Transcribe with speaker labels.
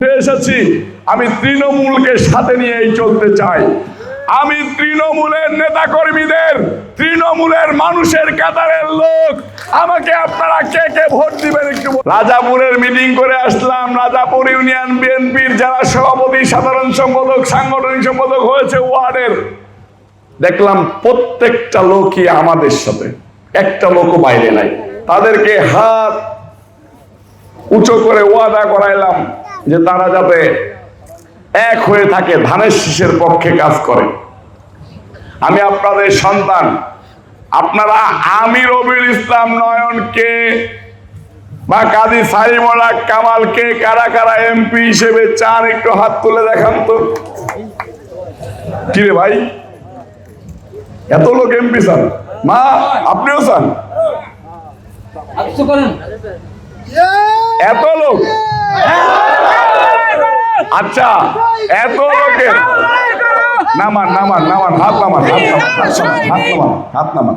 Speaker 1: এসেছি, আমি তৃণমূলকে সাথে নিয়েই চলতে চাই। আমি তৃণমূলের নেতা কর্মীদের, তৃণমূলের মানুষের কাতারের লোক, আমাকে আপনারা কে কে ভোট দিবেন একটু। রাজাপুরের মিটিং করে আসলাম। রাজাপুর ইউনিয়ন বিএনপির যারা সভাপতি, সাধারণ সম্পাদক, সাংগঠনিক সম্পাদক হয়েছে ওয়ার্ডের, দেখলাম প্রত্যেকটা লোকই আমাদের সাথে, একটা লোকও বাইরে নাই। তাদেরকে হাত উঁচু করে ওয়াদা করাইলাম যে তারা যাতে এক হয়ে থাকে, ধানের শীষের পক্ষে কাজ করে। আমি আপনাদের সন্তান, আপনারা আমি রবিউল ইসলাম নয়নকে বা কাজী সালিমুল্লাহ কামালকে কারা কারা এমপি হিসেবে চান একটু হাত তুলে দেখান তো। কি রে ভাই, এত লোক এমপি চান? মা আপনিও চান? এত লোক? আচ্ছা, এত লোকের নামান নামান নামান, হাত নামান, হাত নামান, হাত নামান, হাত নামান।